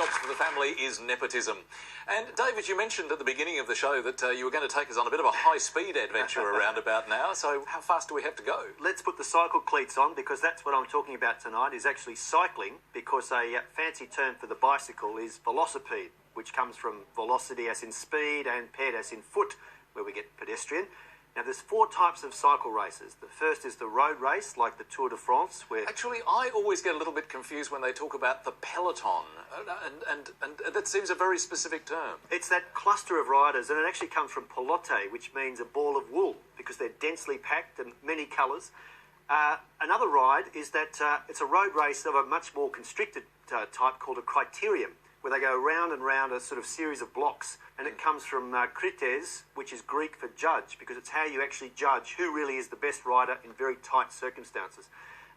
jobs for the family is nepotism. And, David, you mentioned at the beginning of the show that you were going to take us on a bit of a high-speed adventure around about now, so how fast do we have to go? Let's put the cycle cleats on, because that's what I'm talking about tonight, is actually cycling, because a fancy term for the bicycle is velocipede, which comes from velocity as in speed and ped as in foot, where we get pedestrian. Now, there's 4 types of cycle races. The first is the road race, like the Tour de France, where... Actually, I always get a little bit confused when they talk about the peloton, and that seems a very specific term. It's that cluster of riders, and it actually comes from pelote, which means a ball of wool, because they're densely packed and many colours. Another ride is that it's a road race of a much more constricted type called a criterium, where they go round and round a sort of series of blocks. And it comes from krites, which is Greek for judge, because it's how you actually judge who really is the best rider in very tight circumstances.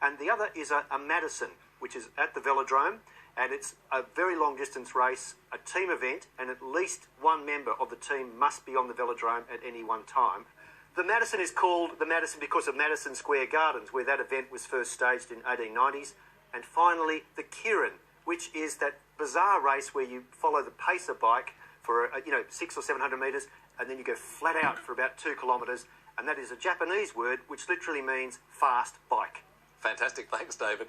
And the other is a Madison, which is at the velodrome, and it's a very long distance race, a team event, and at least one member of the team must be on the velodrome at any one time. The Madison is called the Madison because of Madison Square Gardens, where that event was first staged in 1890s. And finally, the Kirin, which is that bizarre race where you follow the pacer bike for 600 or 700 metres, and then you go flat out for about 2 kilometres, and that is a Japanese word which literally means fast bike. Fantastic, thanks, David.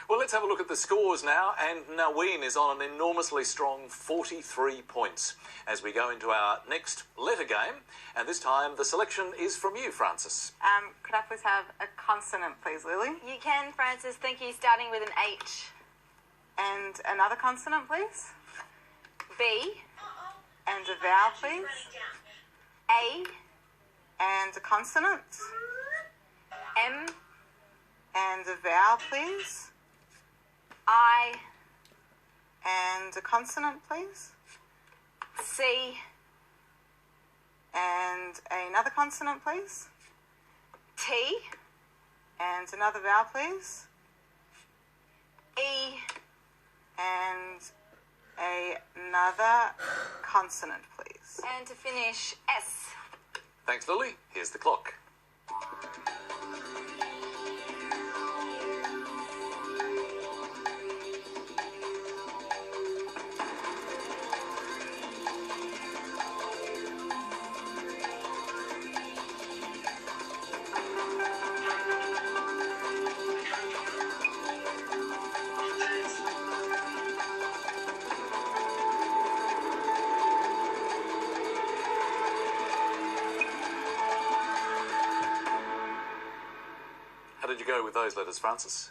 Well, let's have a look at the scores now, and Naween is on an enormously strong 43 points as we go into our next letter game, and this time the selection is from you, Francis. Could I please have a consonant, please, Lily? You can, Francis. Thank you. Starting with an H. And another consonant, please? B. And a vowel, please? A. And a consonant? M. And a vowel, please? I. And a consonant, please? C. And another consonant, please? T. And another vowel, please? E. And another consonant, please. And to finish, S. Thanks, Lily. Here's the clock. How did you go with those letters, Francis?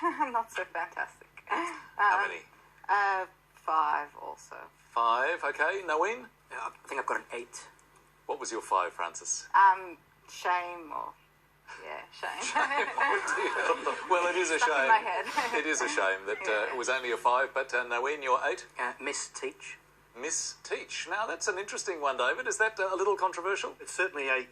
Not so fantastic. How many? 5 also. 5, okay. Naween? I think I've got an 8. What was your 5, Francis? Shame or... Yeah, shame. Oh, dear. Well, it is a Stuck shame. in my head. It is a shame that it was only a 5, but Naween, your 8? Miss Teach. Miss Teach. Now, that's an interesting one, David. Is that a little controversial? It's certainly a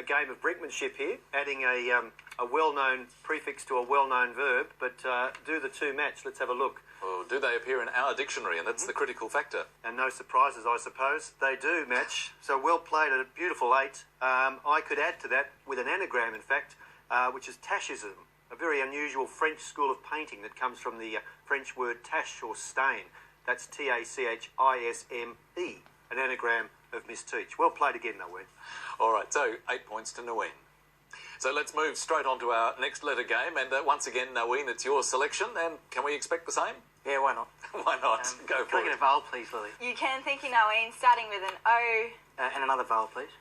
game of brinkmanship here, adding a well-known prefix to a well-known verb, but do the 2 match? Let's have a look. Or do they appear in our dictionary? And that's the critical factor. And no surprises, I suppose. They do match. So well played at a beautiful 8. I could add to that with an anagram, in fact, which is tashism, a very unusual French school of painting that comes from the French word tache or stain. That's T-A-C-H-I-S-M-E, an anagram of Miss Teach. Well played again, Naween. All right, so 8 points to Naween. So let's move straight on to our next letter game. And once again, Naween, it's your selection. And can we expect the same? Yeah, why not? Why not? Go for Can I get it. a vowel, please, Lily? You can. Thank you, Naween. Starting with an O. And another vowel, please.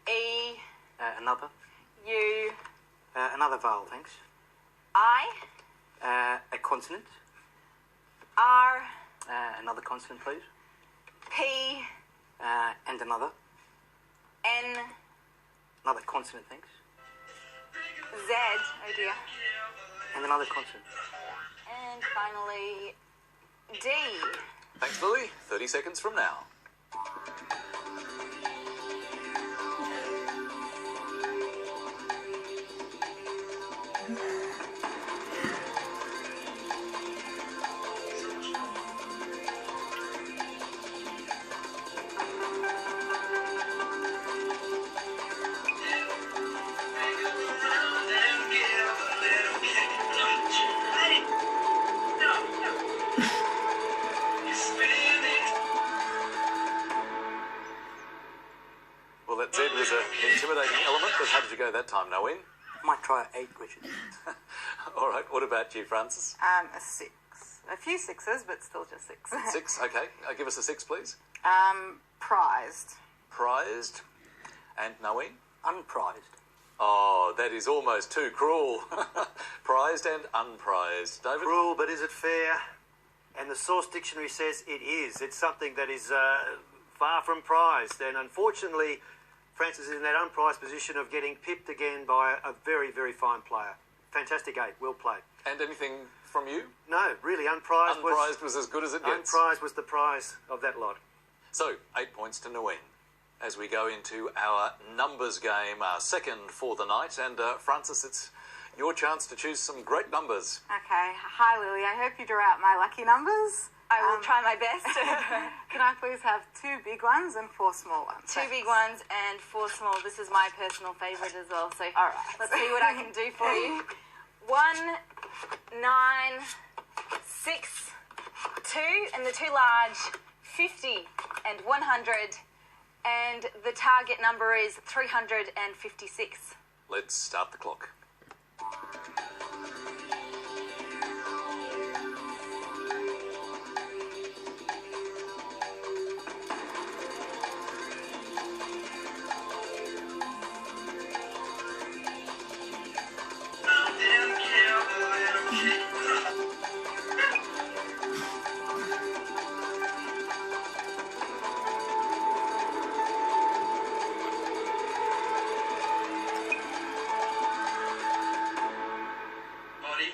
E. Another. U. Another vowel, thanks. I. A consonant. R. Another consonant, please. P. And another. N. Another consonant, thanks. Z. Oh dear. And another consonant. And finally, D. Thanks, Lily. 30 seconds from now. that Z was an intimidating element, but how did you go that time, Naween? Might try 8, Richard. All right, what about you, Francis? A 6. A few 6s, but still just 6. 6, okay. Give us a 6, please. Prized. Prized. And Naween? Unprized. Oh, that is almost too cruel. Prized and unprized. David? Cruel, but is it fair? And the Source Dictionary says it is. It's something that is far from prized. And unfortunately, Francis is in that unprized position of getting pipped again by a very, very fine player. Fantastic 8. Well played. And anything from you? No, really, unprized was as good as it gets. Unprized was the prize of that lot. So, 8 points to Naween. As we go into our numbers game, our second for the night. And Francis, it's your chance to choose some great numbers. Okay. Hi, Lily. I hope you draw out my lucky numbers. I will try my best. Can I please have 2 big ones and 4 small ones? 2 big ones and 4 small. This is my personal favourite as well, so all right. let's see what I can do for you. 1, 9, 6, 2, and the 2 large, 50 and 100, and the target number is 356. Let's start the clock.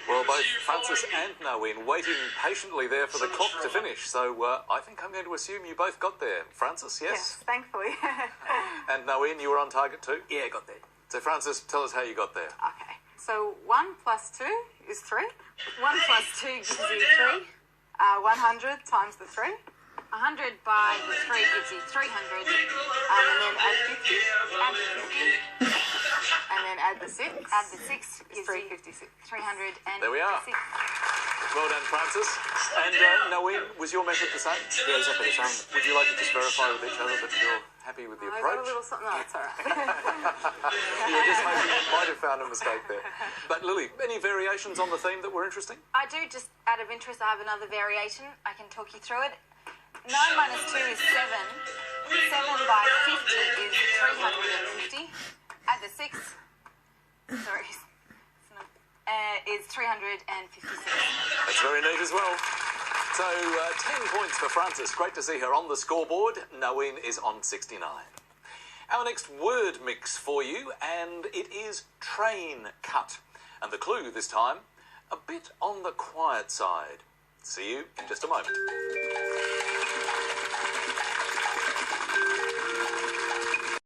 Well, both Francis and Naween waiting patiently there for the clock to finish. So I think I'm going to assume you both got there. Francis, yes? Yes, thankfully. And Naween, you were on target too? Yeah, I got there. So Francis, tell us how you got there. Okay. So 1 plus 2 is 3. 1 plus 2 gives you 3. 100 times the 3. 100 by the 3 gives you 300. And then add 50. Add the 50. And then add the 6. Add the 6 gives you 356. 356. There we are. Well done, Francis. And Naween, was your method the same? Yeah, exactly the same. Would you like to just verify with each other that you're happy with the I got a approach? little something. No, it's all right. You were just hoping you might have found a mistake there. But Lily, any variations on the theme that were interesting? I do, just out of interest, I have another variation. I can talk you through it. 9 minus 2 is 7. 7 by 50 is 350. Add the 6. Sorry. Is 356. That's very neat as well. So 10 points for Francis. Great to see her on the scoreboard. Naween is on 69. Our next word mix for you, and it is train cut. And the clue this time, a bit on the quiet side. See you in just a moment.